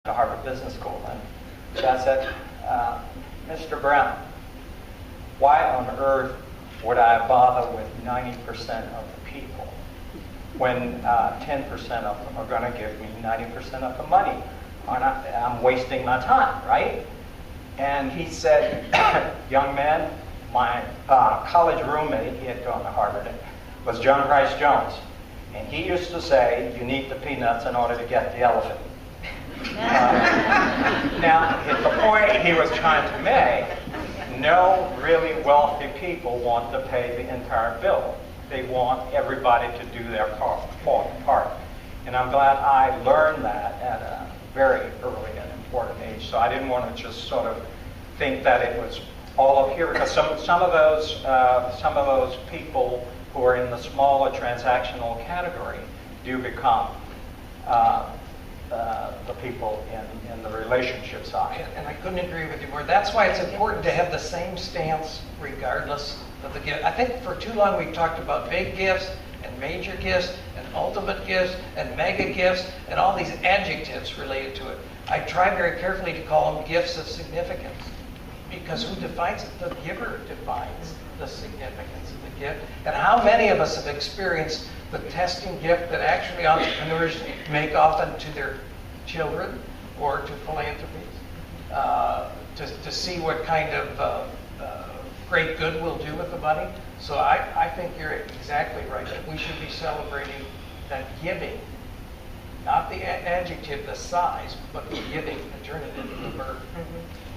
to Harvard Business School. And so I said, Mr. Brown, why on earth would I bother with 90% of the people when 10% of them are going to give me 90% of the money? I'm wasting my time, right? And he said, young man, my college roommate, he had gone to Harvard, was John Rice Jones. And he used to say, you need the peanuts in order to get the elephant. Now, the point he was trying to make, no really wealthy people want to pay the entire bill. They want everybody to do their part. And I'm glad I learned that at a very early and important age. So I didn't want to just sort of think that it was all up here, because some of those people who are in the smaller transactional category do become the people in the relationship side. And I couldn't agree with you more. That's why it's important to have the same stance regardless of the gift. I think for too long we've talked about big gifts and major gifts and ultimate gifts and mega gifts and all these adjectives related to it. I try very carefully to call them gifts of significance, because who defines it? The giver defines the significance of the gift. And how many of us have experienced the testing gift that actually entrepreneurs make often to their children or to philanthropies, to see what kind of great good we'll do with the money. So I think you're exactly right, that we should be celebrating that giving, not the adjective, the size, but the giving and turning it into the verb.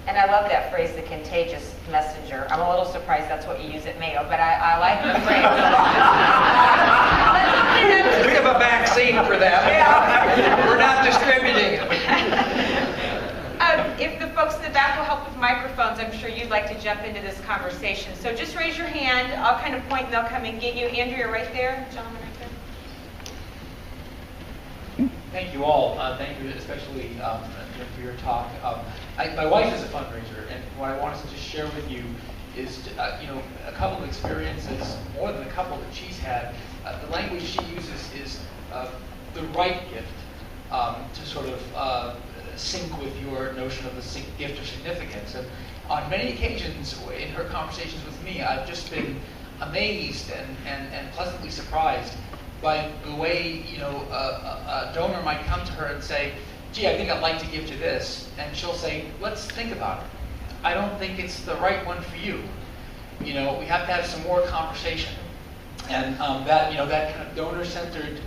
And I love that phrase, the contagious messenger. I'm a little surprised that's what you use at Mayo, but I like the phrase. We have a vaccine for that. Yeah. We're not distributing it. If the folks in the back will help with microphones, I'm sure you'd like to jump into this conversation. So just raise your hand. I'll kind of point and they'll come and get you. Andrew, you're right there. Gentleman right there. Thank you all. Thank you especially for your talk. My wife is a fundraiser, and what I wanted to just share with you is a couple of experiences, more than a couple that she's had. The language she uses is the right gift to sort of sync with your notion of the gift of significance. And on many occasions in her conversations with me, I've just been amazed and pleasantly surprised by the way a donor might come to her and say, gee, I think I'd like to give to this. And she'll say, let's think about it. I don't think it's the right one for you. We have to have some more conversation. And that kind of donor-centered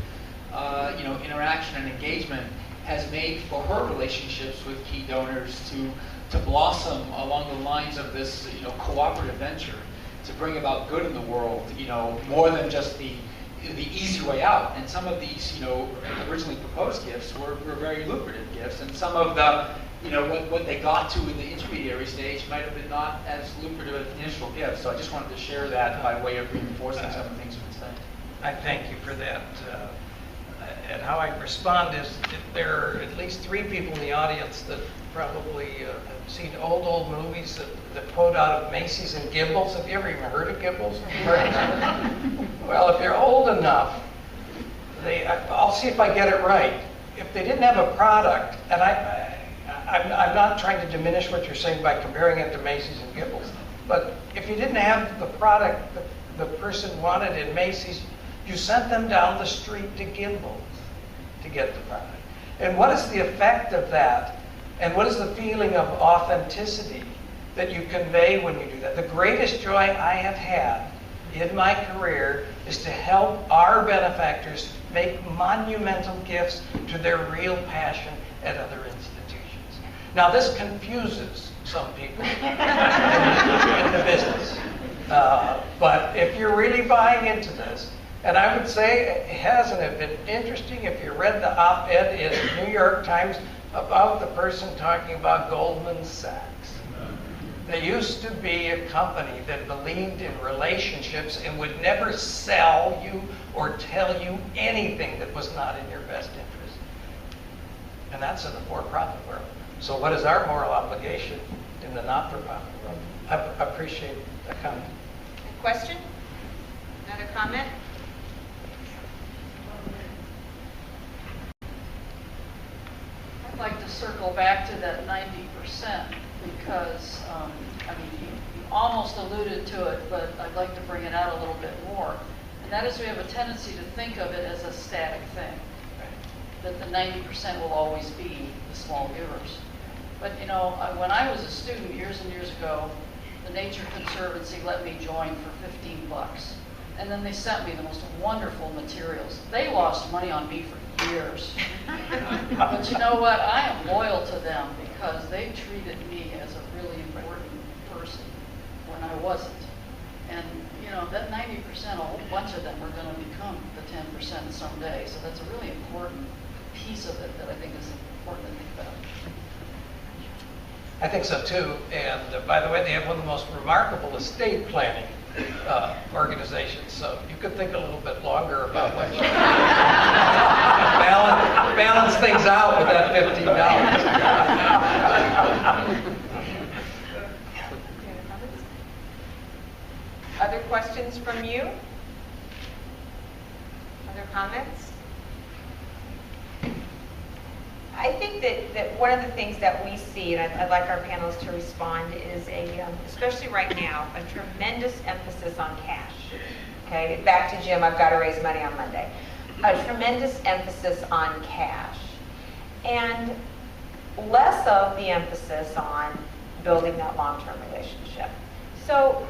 interaction and engagement has made for her relationships with key donors to blossom along the lines of this cooperative venture to bring about good in the world, more than just the easy way out. And some of these, originally proposed gifts were very lucrative gifts, and some of the, what they got to in the intermediary stage might have been not as lucrative as initial gifts. So I just wanted to share that by way of reinforcing some of the things you've been saying. I thank you for that. And how I respond is that there are at least 3 people in the audience that probably have seen old movies that quote out of Macy's and Gimbels. Have you ever even heard of Gimbels? Well, if you're old enough, I'll see if I get it right. If they didn't have a product, and I'm not trying to diminish what you're saying by comparing it to Macy's and Gimbels, but if you didn't have the product that the person wanted in Macy's, you sent them down the street to Gimbels to get the product. And what is the effect of that? And what is the feeling of authenticity that you convey when you do that? The greatest joy I have had in my career is to help our benefactors make monumental gifts to their real passion at other institutions. Now, this confuses some people in the business. But if you're really buying into this, and I would say, hasn't it been interesting if you read the op-ed in the New York Times about the person talking about Goldman Sachs? There used to be a company that believed in relationships and would never sell you or tell you anything that was not in your best interest. And that's in the for-profit world. So what is our moral obligation in the not-for-profit world? I appreciate the comment. A question? Another comment? I'd like to to circle back to that 90% because, you almost alluded to it, but I'd like to bring it out a little bit more. And that is we have a tendency to think of it as a static thing, that the 90% will always be the small givers. But when I was a student years and years ago, the Nature Conservancy let me join for $15. And then they sent me the most wonderful materials. They lost money on me for years. But you know what? I am loyal to them because they treated me as a really important person when I wasn't. And that 90%, a whole bunch of them are going to become the 10% someday. So that's a really important piece of it that I think is important to think about. I think so too. And by the way, they have one of the most remarkable estate planning organizations. So you could think a little bit longer about what you balance things out with that $15. Other questions from you? Other comments? I think that one of the things that we see, and I'd like our panelists to respond, is especially right now, a tremendous emphasis on cash. Okay, back to Jim, I've got to raise money on Monday. A tremendous emphasis on cash. And less of the emphasis on building that long-term relationship. So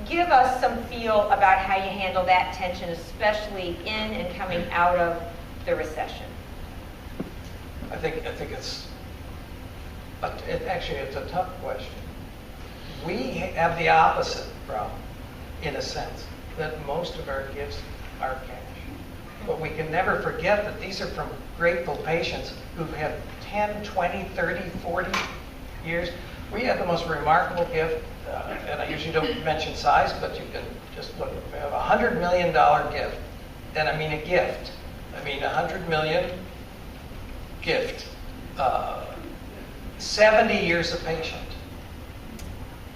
give us some feel about how you handle that tension, especially in and coming out of the recession. I think it's actually it's a tough question. We have the opposite problem, in a sense, that most of our gifts are cash. But we can never forget that these are from grateful patients who've had 10, 20, 30, 40 years. We had the most remarkable gift, and I usually don't mention size, but you can just look. We have a $100 million gift, and I mean a gift. I mean 100 million gift. 70 years a patient.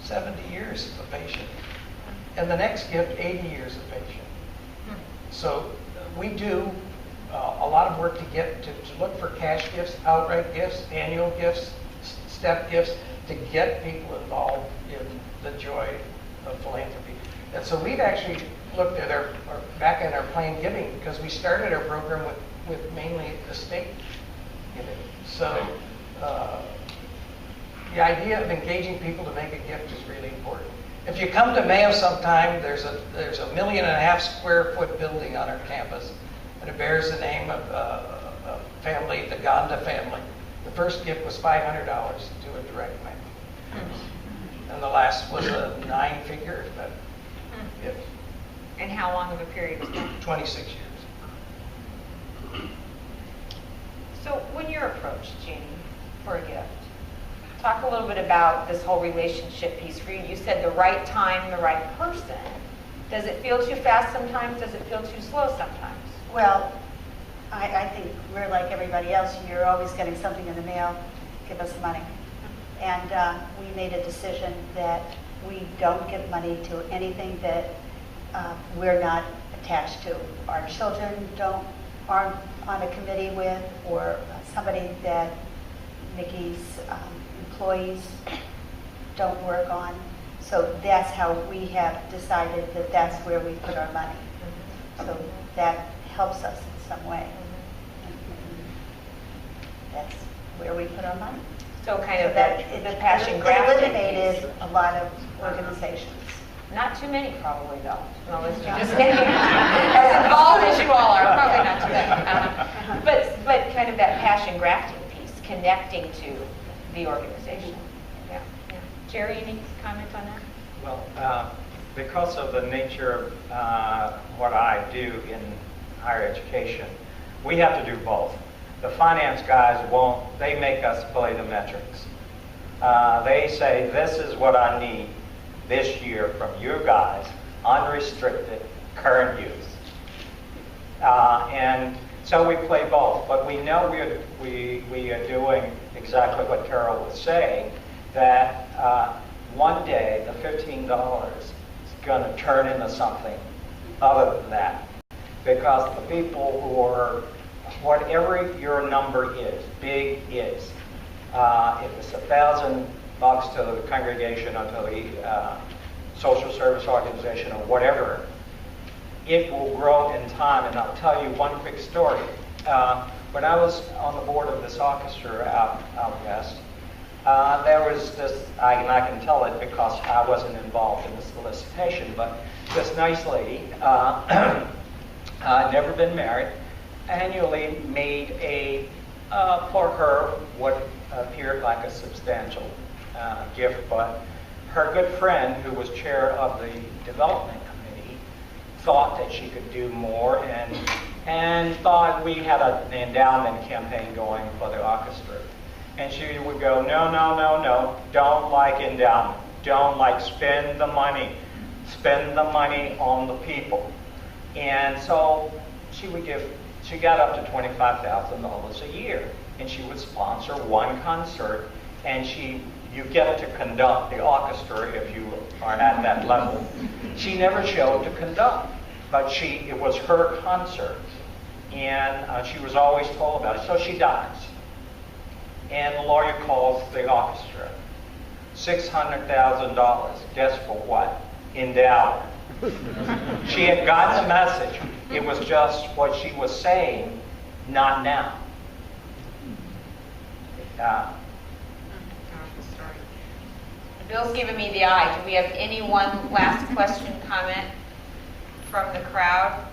70 years a patient. And the next gift, 80 years a patient. So we do a lot of work to get to look for cash gifts, outright gifts, annual gifts, step gifts, to get people involved in the joy of philanthropy. And so we've actually looked at our back in our plain giving, because we started our program with mainly estate giving. So the idea of engaging people to make a gift is really important. If you come to Mayo sometime, there's a 1.5 million square foot building on our campus, and it bears the name of a family, the Gonda family. The first gift was $500 to a direct mail. And the last was a 9-figure gift. And how long of a period was that? 26 years. So when you're approached, Jeannie, for a gift, talk a little bit about this whole relationship piece for you. You said the right time, the right person. Does it feel too fast sometimes? Does it feel too slow sometimes? Well, I think we're like everybody else. You're always getting something in the mail, give us money. And we made a decision that we don't give money to anything that we're not attached to. Our children aren't on a committee with, or somebody that Nikki's employees don't work on. So that's how we have decided that that's where we put our money. So that helps us in some way. That's where we put our money. So kind of that the passion it grafting eliminated piece. a lot of organizations. Not too many, probably, though. No, let's just as involved as you all are, probably not too many. But kind of that passion grafting piece, connecting to the organization. Yeah. Jerry, any comments on that? Well, because of the nature of what I do in higher education, we have to do both. The finance guys they make us play the metrics. They say, this is what I need this year from you guys, unrestricted, current use. And so we play both, but we know we are doing exactly what Carol was saying, that one day the $15 is going to turn into something other than that. Because the people who are whatever your number is, big is. If it's $1,000 to the congregation or to the social service organization or whatever, it will grow in time. And I'll tell you one quick story. When I was on the board of this orchestra out west, there was this, and I can tell it because I wasn't involved in the solicitation, but this nice lady, never been married, annually made for her what appeared like a substantial gift, but her good friend, who was chair of the development committee, thought that she could do more and thought we had an endowment campaign going for the orchestra. And she would go, no, don't like endowment, don't like spend the money on the people. And so she got up to $25,000 a year, and she would sponsor one concert, and you get to conduct the orchestra if you are at that level. She never showed to conduct, but it was her concert, and she was always told about it. So she dies, and the lawyer calls the orchestra. $600,000. Guess for what? Endowment. She had gotten the message. It was just what she was saying, not now. Bill's giving me the eye. Do we have any one last question, comment from the crowd?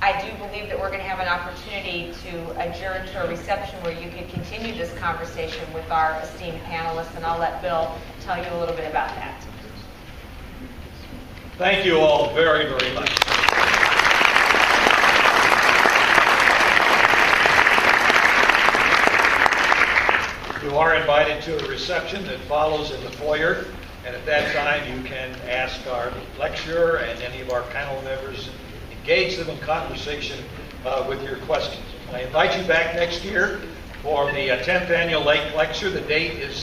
I do believe that we're going to have an opportunity to adjourn to a reception where you can continue this conversation with our esteemed panelists, and I'll let Bill tell you a little bit about that. Thank you all very, very much. You are invited to a reception that follows in the foyer, and at that time you can ask our lecturer and any of our panel members, engage them in conversation with your questions. I invite you back next year for the 10th Annual Lake Lecture. The date is